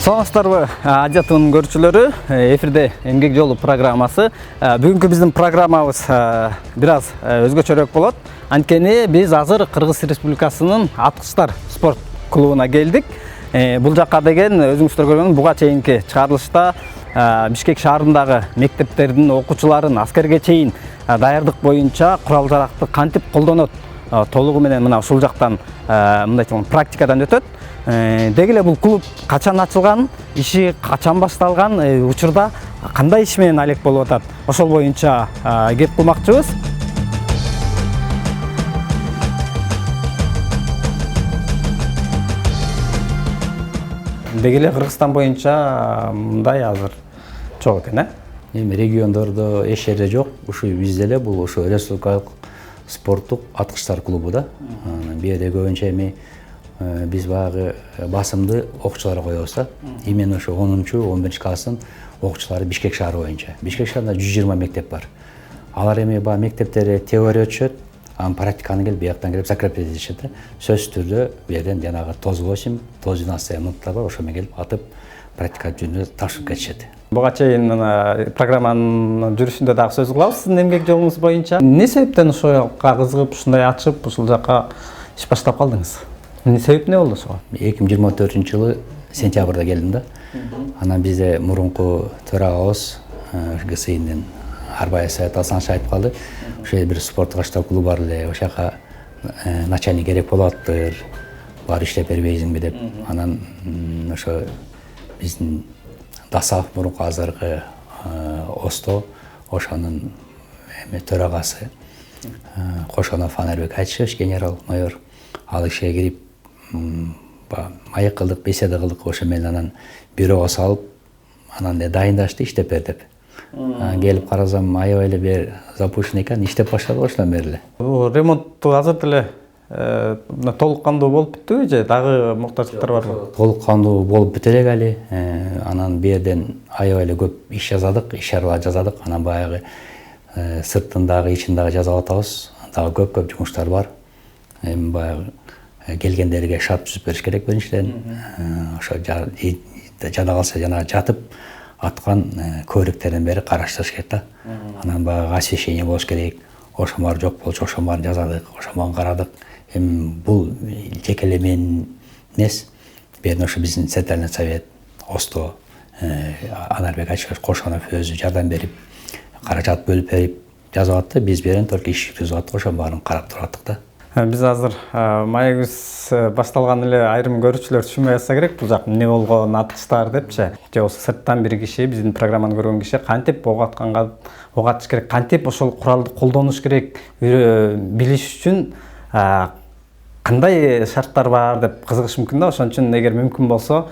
Саламатсыздарбы, Адия ТВ-нын көрүүчүлөрү, эфирде эмгек жолу программасы. Бүгүнкү биздин программабыз бир аз өзгөчөрөөк болот. Анткени биз азыр Кыргыз Республикасынын аткычтар спорт клубуна келдик. Бул жакка деген өзүңүздөр көргөн буга чейинки чыгарылышта Бишкек шаарындагы мектептердин окуучуларын аскерге чейин даярдык боюнча курал-жаракты кантип колдонот толугу менен мына ушул жактан мындай практикадан өтөт. Деги эле бул клуб качан ачылган, иши качан башталган, учурда кандай иш менен алек болуп атат, ошол боюнча кеп кылмакчыбыз. Деги эле Кыргызстан боюнча мындай азыр чок экен, Эми региондордо эч жерде жок. Ушу бизде эле бул ошо республикалык спорттук аткычтар клубу да. Бу жерде көбүнчө эми биз баягы басымды окуучуларга коебуз да. Именно ошо 10-11 класстын окуучулары Бишкек шаары боюнча. Бишкек шаарында 120 мектеп бар. Алар эми баягы мектептерде теория өтүшөт, анан практиканы келип бияктан келип закреплять этишет да. Сөзсүз түрдө бу жерден жанагы тоз 8, тоз 12 минуттар бар, ошо менен келип атып практика жүзүндө тапшырып кетишет. Буга чейин программанын жүрүшүндө дагы сөз кылабыз сиздин эмгек жолуңуз боюнча. Эмне себептен ошого кызыгып, ушундай ачып, ушул жака иш баштап калдыңыз? Себеп не болду ошого? 2024-жылы сентябрда келдим да. Анан бизде мурунку төрагабыз ГСИндин Арбай Саят Асанович айтып калды. Ошо бир спорттук аштар клубу бар эле, ошол жака начальник керек болоптур. Бар иштеп бербейсиңби деп. Анан ошо биздин Дасав мурунку азыркы Осто ошонун төрагасы Кошонов Анарбек Айтышевич генерал-майор ал ишке кирип маек кылдык, беседа кылдык, ошо менен анан бюрого салып, анан дайындашты, иштеп бер деп. Келип карасам, аябай эле бир запущен экен, иштеп баштады ошондон бери эле. Бул ремонтту азыр деле толук кандуу болуп бүттүбү же дагы муктаждыктар барбы? Толук кандуу болуп бүтө элек али. Анан бу жерден аябай эле көп иш жазадык, иш-чаралар жазадык. Анан баягы сырттын дагы, ичин дагы жазып атабыз. Дагы көп жумуштар бар. Эми баягы келгендерге шарт түзүп бериш керек биринчиден. Ошо жана калса жана жатып аткан көрүктерден бери караштырыш керек да. Анан баягы освещение болуш керек. Ошо бар жок болчу, ошо бар жазадык, ошо бар карадык. Эми бул жеке эле менин эмес. Бу ошо биздин Центральный совет, Осто, Анарбек Айтышевич Кошонов өзү жардам берип, каражат бөлүп берип жазып атты. Биз берен только иш түзүп аттык, ошо баарын карап тураттык да. Биз азыр маегибиз башталган эле айрым көрүүчүлөр түшүнбөй атса керек, бул жак эмне болгон, аткычтар депчи. Же болбосо сырттан бир киши, биздин программаны көргөн киши кантип ок атканга ок атыш керек, кантип ошол куралды колдонуш керек билиш үчүн кандай шарттар бар деп кызыгыш мүмкүн да. Ошон үчүн эгер мүмкүн болсо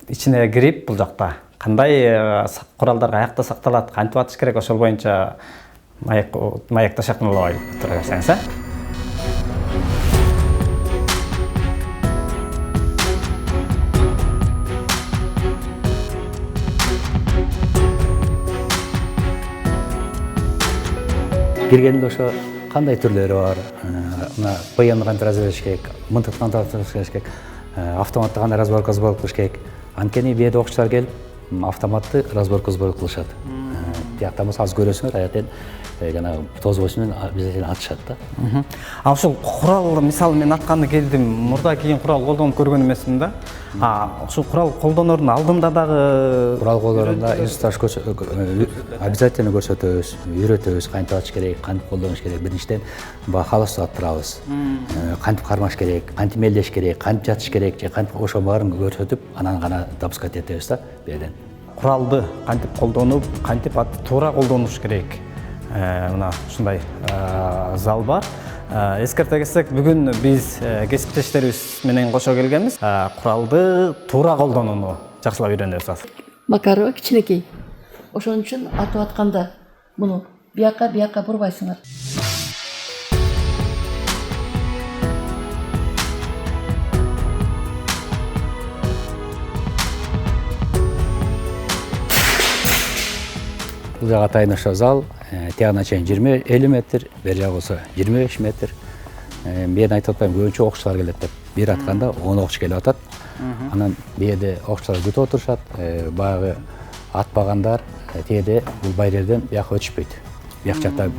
ичине кирип бул жакта кандай куралдар каякта сакталат, кантип атыш керек, ошол боюнча маекта шакыналабай тура берсеңиз. Киргенде ошо кандай түрлөрү бар? Мына ПМ кантип разделиш керек, мынтык кантип разделиш керек, автоматты кандай разборка кылыш керек. Анткени бу жерде окуучулар келип автоматты разборка кылышат. Биякта болсо аз көрөсүңөр, аяктан жанагы тоз 8 менен обязательно атышат да. А ошол курал, мисалы мен атканды келдим, мурда кийин курал колдонуп көргөн эмесмин да. Ошол курал колдоноордун алдында дагы курал колдоорунда инструктаж обязательно көрсөтөбүз, үйрөтөбүз кантип атыш керек, кантип колдонуш керек. Биринчиден баягы халосто аттырабыз. Кантип кармаш керек, кантип мелдеш керек, кантип жатыш керек, же кантип ошо баарын көрсөтүп, анан гана допускать этебиз да бу жерден. Куралды кантип колдонуп, кантип туура колдонуш керек. Мына ушундай зал бар. Эскерте кетсек, бүгүн биз кесиптештерибиз менен кошо келгенбиз. Куралды туура колдонууну жакшылап үйрөнөбүз азыр. Макарова кичинекей. Ошон үчүн атып атканда муну бияка бурбайсыңар. Бул жака атайын ошо зал, тиягына чейин 20-50 метр, бери жагы болсо 25 метр. мен айтып атпаймын, көбүнчө окуучулар келет деп. Бир атканда 10 окуучу келип атат. Анан бияде окуучулар күтүп отурушат. Баягы атпагандар тээде бул байрерден бияка өтүшпөйт. Бияк жакта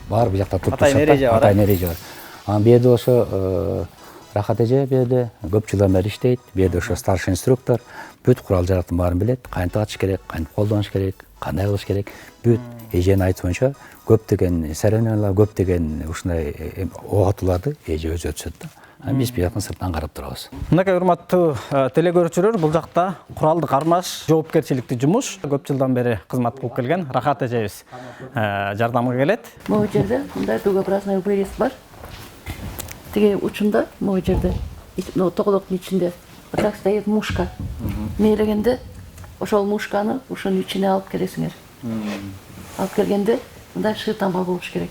бар, бул жакта туруп турушат. Атайын эреже бар. Анан бияде ошо Рахат эже бияде көп жылдан бери иштейт. Бияде ошо старший инструктор бүт курал жарактын баарын билет. Кантип атыш керек, кантип колдонуш керек, кандай кылыш керек. Бүт эженин айтуунча көптөгөн церемониялар, көптөгөн ушундай ок атууларды эже өзү өтүшөт да. Анан биз бияктан сыртынан карап турабыз. Мынакей урматтуу телегөрүүчүлөр, бул жакта куралды кармаш жоопкерчиликтүү жумуш көп жылдан бери кызмат кылып келген Рахат эжебиз жардамга келет. Могу жерде мындай дугообразный вырез бар. Тиги учунда могу жерде, тоголоктун ичинде так стоит мушка. Мээлегенде ошол мушканы ушунун ичине алып келесиңер. Алып келгенде мындай шыйтанба болуш керек.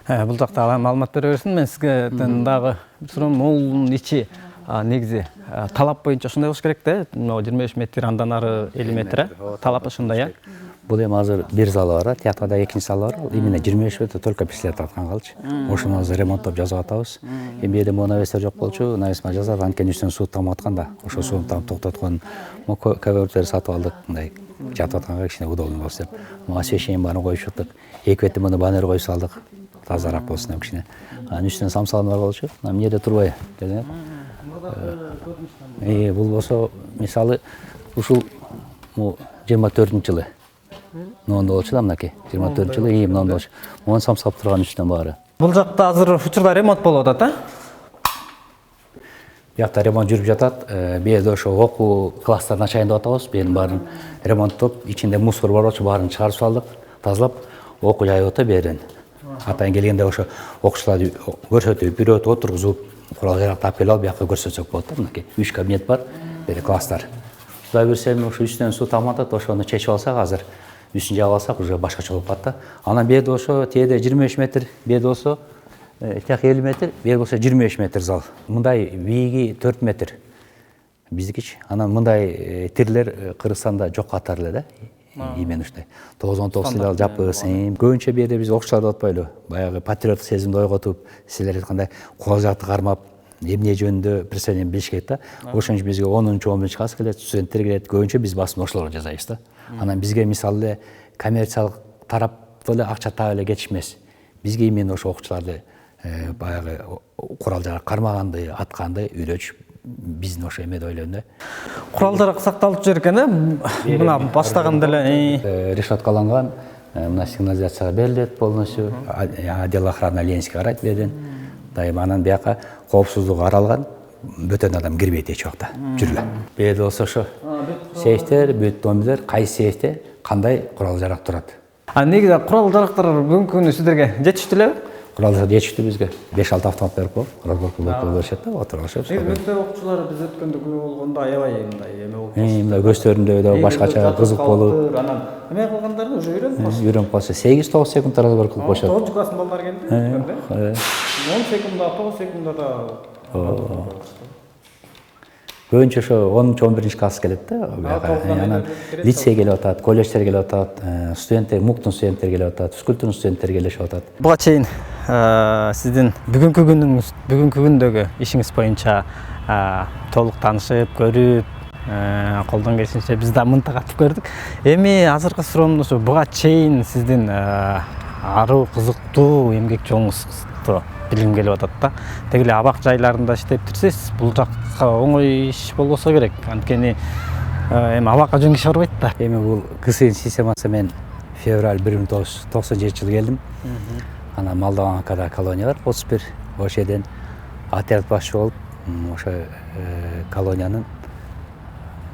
Бул жакта маалымат бере берсин. Мен сизге дагы бир суроом, могулдун ичи негизи талап боюнча ушундай болуш керек да. 25 метр, андан ары 50 метр талап ушундай. Бул эми азыр бир залы бар, театрда экинчи залы бар. Именно 25 метр только пистолет аткан калчу. Ошону азыр ремонттоп жасап атабыз. Эми бияде могу навестер жок болчу, навесма жасап, анткени үстүнөн суу тамып атканда, ошо сууну тамып токтоткон ковёрлерди сатып алдык, мындай жатып атканга кичине удобно болсун деп. Мага освещение баарын коюп чыктык. Эки бетте муну баннер коюп салдык. Тазараак болсун деп кичине. Анын үстүнөн самсаган бар болчу. Эмне жерде турбай дедим. Бул болсо мисалы ушул 24-жылы. Ноонда болчу да мынакей. 24-жылы ноонда болчу. Мону самсап турган үстүнөн баары. Бул жакта азыр учурда ремонт болуп атат, Биякта ремонт жүрүп жатат. Бияде ошо окуу класстарын ачайын деп атабыз. Бияның баарын ремонттоп, ичинде мусор бар болчу, баарын чыгарып салдык, тазалап, окуу жайып атат берден. Атайын келгенде ошо окуучуларды көрсөтүп, бирөө отургузуп, курал жаракты алып келип алып, бияка көрсөтсөк болот да. Мынакей 3 кабинет бар, бери класстар. Кудай берсем, ошо үстүнөн суу тамып атат, ошону чечип алсак азыр, үстүн жаап алсак, уже башкача болуп калат да. Анан бияде ошо тээде 25 метр, бияде болсо тияк 50 метр, бияде болсо 25 метр зал. Мындай бийиги 4 метр. Биздикичи. Анан мындай тирлер Кыргызстанда жок катар эле да. Именно ушундай 9-19 филиал жаппыз. Көбүнчө бияде биз окуучуларды атпайлы, баягы патриоттук сезимди ойготуп, силер айткандай курал жаракты кармап, эмне жөнүндө представление билиш керек да. Ошон үчүн бизге 10-11 класс келет, студенттер келет. Көбүнчө биз басым ошолорго жасайбыз да. Анан бизге мисалы эле коммерциялык тараптан эле акча таап эле кетиш эмес. Бизге именно ошо окуучуларды баягы курал жарак кармаганды, атканды үйрөтүш биздин ошо эмеде ойлойм да. Курал жарак сакталып жүр экен, мына баштаганда эле решеткаланган, мына сигнализацияга берилет полностью, отдел охраны Ленинский карайт берден. Дайыма анан бияка коопсуздугу каралган, бөтөн адам кирбейт эч убакта. Жүрүлө. Бияде болсо ошо сейфтер, бүт домдер, кайсы сейфте кандай курал жарак турат. Негизи курал жарактар бүгүнкү күнү сиздерге жетиштүү элеби? Курал жарак жетиштүү бизге. 5-6 автомат берип коюп, разборка беришет да, отурушат. Мектеп окуучулары биз өткөндө күбө болгондо аябай мындай эме болуп. Мындай көздөрүндө да башкача кызык болуп. Анан эме кылгандарды уже үйрөнүп калды. Үйрөнүп калса 8-9 секундта разборка кылып коюшат. 9 класстын балдары келди. 10 секундда, 9 секундда да. Көбүнчө ошо 10-11 класс келет да. Анан лицей келип атат, колледждер келип атат, студенттер, МУКтун студенттери келип атат, физкультурдун студенттери келишип атат. Буга чейин сиздин бүгүнкү күндөгү ишиңиз боюнча толук таанышып, көрүп, колдон келишинче биз да мынтак атып көрдүк. Эми азыркы суроом ошо буга чейин сиздин аруу кызыктуу эмгек жолуңузду билгим келип атат да. Деги эле абак жайларында иштеп жүрсүз. Бул жакка оңой иш болбосо керек. Анткени эми абакка жөн киши барбайт да. Эми бул КСИН системасы мен февраль 1997 келдим. Анан Молдованкада колония бар, 31. Ошол жерден отряд башчы болуп, ошо колониянын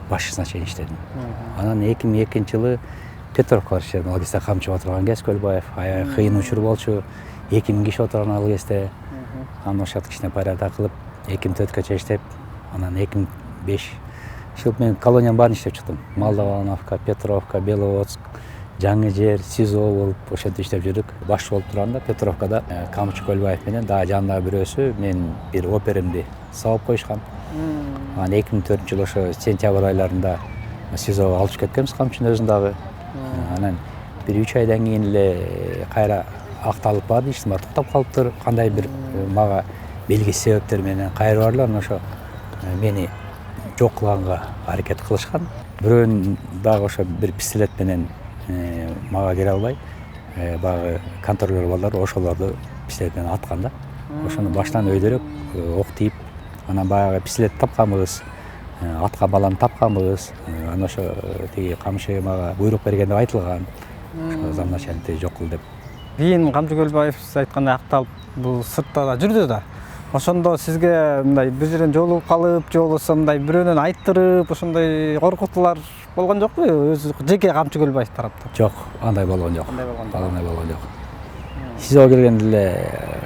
башчысына чейин иштедим. Анан 2002-жылы Петровка барышым, ал кезде камчы отурган кез Көлбаев, аябай кыйын учур болчу. 2000 киши отурган ал кезде. Анан ошол кичине порядок кылып, 2004-кө иштеп, анан 2005 жыл мен колониянын баарын иштеп чыктым. Молдовановка, Петровка, Беловодск, Жаңы жер, СИЗО болуп ошентип иштеп жүрдүк. Башчы болуп турганда Петровкада Камчы Көлбаев менен дагы жанында бирөөсү мен бир оперемди сабап коюшкан. Анан 2004-жылы ошо сентябрь айларында СИЗОго алып кеткенбиз Камчынын өзүн дагы. Анан бир 3 айдан кийин эле кайра акталып барды, иштин баары токтоп калыптыр. Кандай бир мага белгисиз себептер менен кайры барлар ошо мени жок кылганга аракет кылышкан. Бирөөнүн дагы ошо бир пистолет менен мага кире албай, баягы контролер балдар ошолорду пистолет менен аткан да. Ошону баштан өйдөрөк ок тиип, анан баягы пистолет тапканбыз, аткан баланы тапканбыз. Анан ошо тиги камчы мага буйрук берген деп айтылган. Ошо замначальник жок кыл деп. Кийин Камчы Көлбаев сиз айткандай акталып, бул сыртта да жүрдү да. Ошондо сизге мындай бир жерден жолугуп калып, же болбосо мындай бирөөнөн айттырып, ошондой коркутуулар болгон жокпу? Өзү жеке Камчы Көлбаев тараптан. Жок, андай болгон жок. Андай болгон жок. Андай болгон жок. СИЗОго келгенде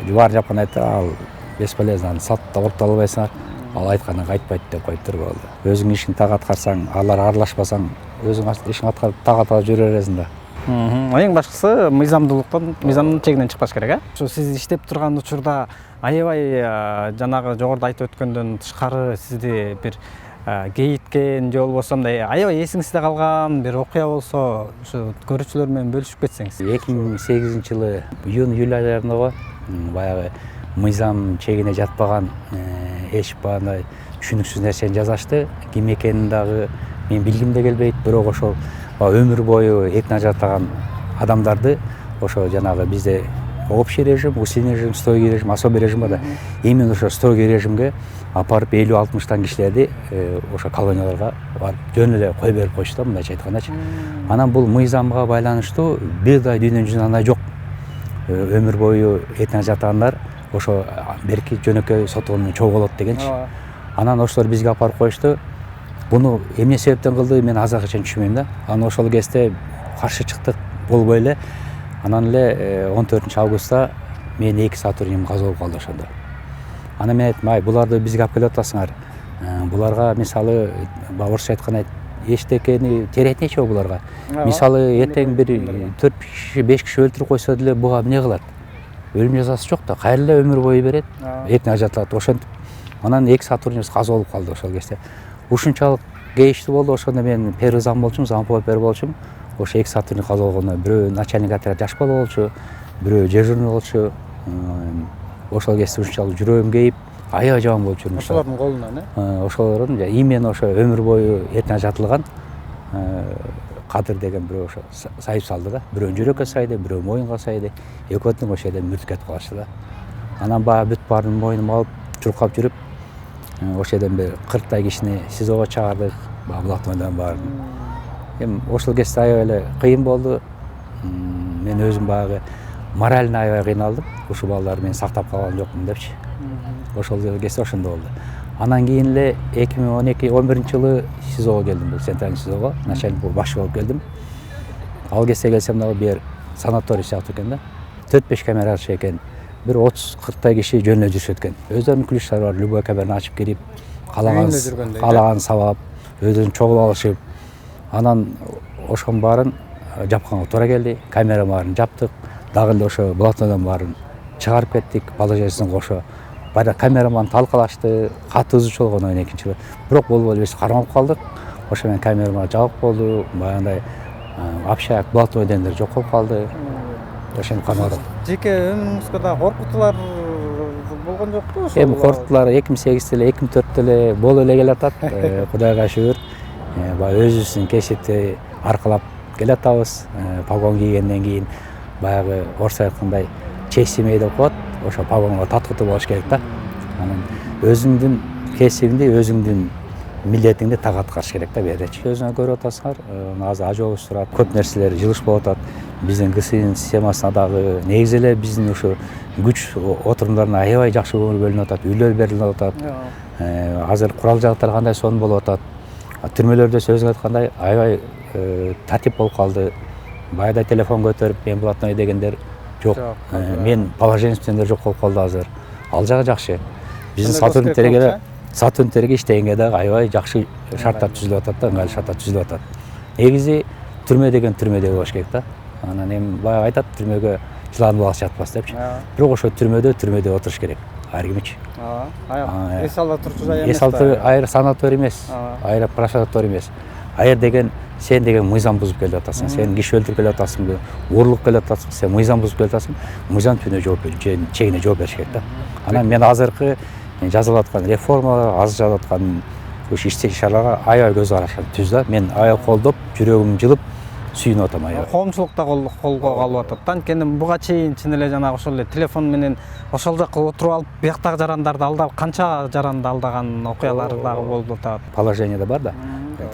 эле баары жапкан айтты, ал бесполезно, сатта уруп албайсыңар. Ал айткандан кайтпайт деп коюп туруп алды. Өзүң ишиңди так аткарсаң, алар аралашпасаң, өзүң ишиңди аткарып так аталып жүрө бересиң да. Эң башкысы мыйзамдын чегинен чыкпаш керек, Ошо сиз иштеп турган учурда аябай жанагы жогоруда айтып өткөндөн тышкары сизди бир кейиткен же болбосо мындай аябай эсиңизде калган бир окуя болсо, ушу көрүүчүлөр менен бөлүшүп кетсеңиз. 2008-жылы июнь-июль айларында баягы мыйзам чегине жатпаган эч бандай түшүнүксүз нерсени жазашты. Ким экенин дагы мен билгим да келбейт, бирок ошол өмүр бою этно жатаган адамдарды ошо жанагы бизде общий режим, усиленный режим, строгий режим, особый режим бар. Именно ошо строгий режимге апарып 50-60 кишилерди ошо колонияларга барып жөн эле кой берип койчу да, мындайча айткандачы. Анан бул мыйзамга байланыштуу бир да дүйнөнүн жүзүндө андай жок. Өмүр бою этно жатагандар ошо берки жөнөкөй сотугунун чогуу болот дегенчи. Анан ошолор бизге апарып коюшту. Буну эмне себептен кылды, мен азыркыга чейин түшүнбөйм да. Анан ошол кезде каршы чыктык, болбой эле. Анан эле 14-августта мен 2 сотруднигим каза болуп калды ошондо. Анан мен айттым, буларды бизге алып келип атасыңар. Буларга мисалы орусча айтканда эчтекени терет нече буларга. Мисалы эртең бир 4 киши, 5 киши өлтүрүп койсо деле буга эмне кылат? Өлүм жазасы жок да, кайра эле өмүр бою берет. Этно жатат ошентип. Анан 2 сотруднигибиз каза болуп калды ошол кезде. Ушунчалык кейиштүү болду. Ошондо мен первый зам болчумун, замполпер болчумун. Ошо 2 сотрудник каза болгондо бирөө начальник отряд жаш бала болчу, бирөө дежурный болчу. Ошол кезде ушунчалык жүрөгүм кейип, аябай жаман болуп жүрмүш. Ошолордун колунан, Ошолордун именно ошо өмүр бою этно жатылган Кадыр деген бирөө ошо сайып салды да. Бирөө жүрөккө сайды, бирөө моюнга сайды. Экөөтүн ошол жерден мүрт кетип калышты да. Анан баягы бүт баарын моюнума алып чуркап жүрүп, ошол жерден бир 40 кишини СИЗОго чыгардык, блокнотдон баарын. Эми ошол кезде аябай эле кыйын болду. Мен өзүм баягы морально аябай кыйналдым. Ушул балдарды мен сактап калган жокмун депчи. Ошол кезде ошондо болду. Анан кийин эле 2012-11-жылы СИЗОго келдим, бул центральный СИЗОго, начальник башчы болуп келдим. Ал кезде келсем дагы бир санаторий сыяктуу экен да. 4-5 камера ачык экен. Бир 30-40 киши жөн эле жүрүшөт экен. Өздөрүнүн ключтары бар, любой камераны ачып кирип, каалаган сабап, өздөрүн чогулуп алышып. Анан ошонун баарын жапканга туура келди. Камера баарын жаптык. Дагы эле ошо блокнотдон баарын чыгарып кеттик, положениесин кошо. Бара камераман талкалашты, катуу ызычуу болгон экинчи. Бирок болбой эле кармалып калдык. Ошо менен камерама жабык болду. Баягындай общак блокнотдор жок болуп калды. Ошентип кармадык. Жеке өмүрүңүзгө да коркутуулар болгон жокпу? Эми коркутуулар 2008-де эле, 2004-те эле болуп эле келатат. Кудайга шүгүр. Баягы өзүбүздүн кесипти аркалап келатабыз. Погон кийгенден кийин баягы орусча айткандай честь имей деп коет. Ошо погонго таткытуу болуш керек да. Анан өзүңдүн кесибиңди, өзүңдүн милдетиңди так аткарыш керек да беречи. Өзүңөр көрүп атасыңар, азыр ажообуз турат, көп нерселер жылыш болуп атат. Биздин ГСИН системасына дагы негизи эле биздин ушу күч отурумдарына аябай жакшы көңүл бөлүнүп атат, үйлөр берилип атат. Азыр курал жабдыктар кандай сонун болуп атат. Түрмөлөрдө сөзүң айткандай аябай тартип болуп калды. Баягыдай телефон көтөрүп, мен блатной дегендер жок. Мен положениесиндер жок болуп калды азыр. Ал жагы жакшы. Биздин сотрудниктерге иштегенге дагы аябай жакшы шарттар түзүлүп атат да, ыңгайлуу шарттар түзүлүп атат. Негизи түрмө деген түрмөдө болуш керек да. Анан эми баягы айтат, түрмөгө жылан баласы жатпас депчи. Бирок ошо түрмөдө отуруш керек. Ар кимичи. Эс алып турчу жай эмес. Айры санаторий эмес, айры просаторий эмес. Аяр деген сен деген мыйзам бузуп келе жатасың, сен киши өлтүрүп келе жатасың, урлук келе жатасың, сен мыйзам бузуп келе жатасың, мыйзам түбүнө жооп чегине жооп бериш керек да. Анан мен азыркы жазылып аткан реформалар, азыр жазылып аткан ушу иш-чараларга аябай көз карашым түз да. Мен аябай колдоп, жүрөгүм жылып сүйүнүп атам аябай. Коомчулукта колго калып атат. Анткени буга чейин чын эле жанагы ошол эле телефон менен ошол жакка отуруп алып, бияктагы жарандарды алдап, канча жаранды алдаган окуялар дагы болуп атат. Положениеде бар да.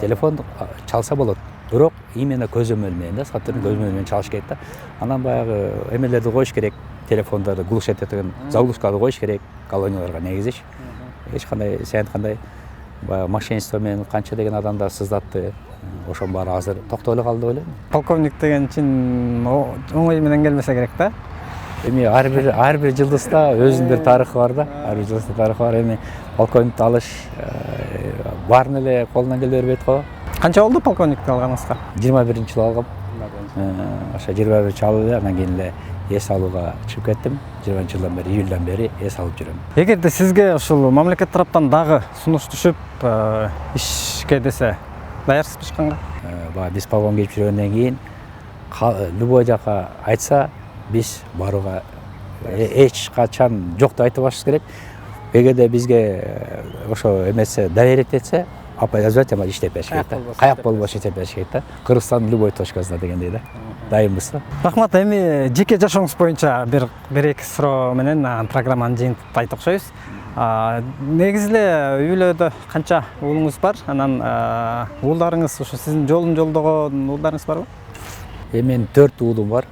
Телефон чалса болот. Бирок именно көзөмөл менен да, саттырдын көзөмөл менен чалыш керек да. Анан баягы эмелерди коюш керек, телефондорду глушать эткен заглушкаларды коюш керек колонияларга негизич. Эч кандай сен айткандай баягы мошенничество менен канча деген адамдар сыздатты. Ошонун баары азыр токтой эле калды деп ойлойм. Полковник деген чын оңой менен келмесе керек да. Эми ар бир жылдызда өзүнүн бир тарыхы бар да. Ар бир жылдызда тарыхы бар. Эми полковникти алыш баарын эле колунан келе бербейт го. Канча болду полковникти алганыңызга? 21-жылы алгам. Ошо 21-жылы алып эле анан кийин эле эс алууга чыгып кеттим. 20-жылдан бери, июлдан бери эс алып жүрөм. Эгерде сизге ушул мамлекет тараптан дагы сунуш түшүп, ишке десе, даярсызбы ишканга? Баягы биз полгон кирип жүргөндөн кийин любой жака айтса, биз барууга эч качан жок деп айта башыбыз керек. Эгерде бизге ошо эмесе доверить этсе, обязательно иштеп бериш керек да. Каяк болбош иштеп бериш керек да. Кыргызстандын любой точкасында дегендей да. Дайынбыз да. Рахмат, эми жеке жашооңуз боюнча бир-эки суроо менен программаны жыйынтып айтып окшойбуз. Негизи эле үй бүлөдө канча уулуңуз бар? Анан уулдарыңыз ушу сиздин жолун жолдогон уулдарыңыз барбы? Мен 4 уулум бар.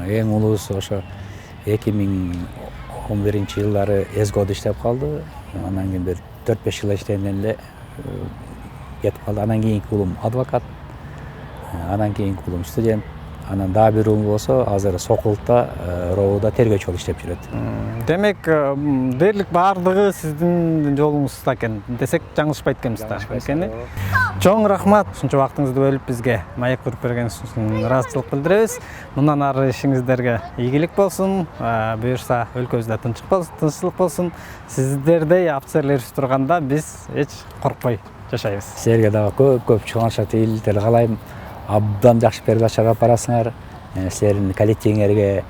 Эң улуусу ошо 2011-жылдары СГОдо иштеп калды. Анан кийин бир 4-5 жыл иштегенден эле кетип калды. Анан кийинки уулум адвокат. Анан кийинки уулум студент. Анан дагы бир уулум болсо, азыр Сокулукта, РООдо тергөөчү болуп иштеп жүрөт. Демек, дээрлик баардыгы сиздин жолуңузда экен десек жаңылышпайт экенбиз да. Чоң рахмат, ушунча убактыңызды бөлүп бизге маек куруп бергениңиз үчүн ыраазычылык билдиребиз. Мындан ары ишиңиздерге ийгилик болсун, буюрса өлкөбүздө тынччылык болсун. Сиздердей офицерлерибиз турганда биз эч коркпой жашайбыз. Силерге дагы көп чыгынышка тийгиликтер каалайм. Абдан жакшы передача алып барасыңар. Силердин коллективиңерге,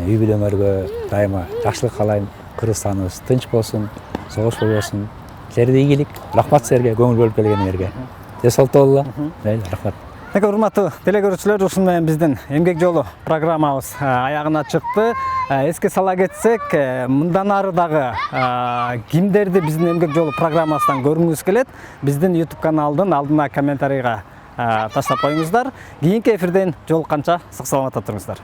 үй бүлөңөргө дайыма жакшылык каалайм. Кыргызстаныбыз тынч болсун, согуш болбосун. Силерге ийгилик. Рахмат силерге көңүл бөлүп келгениңерге. Солтолла. Рахмат. Урматтуу теле көрүүчүлөр, ушун менен биздин эмгек жолу программабыз аягына чыкты. Эске сала кетсек, мындан ары дагы кимдерди биздин эмгек жолу программасынан көргүңүз келет, биздин YouTube каналдын алдына комментарийга таштап коюңуздар. Кийинки эфирден жолукканча сак саламатта туруңуздар.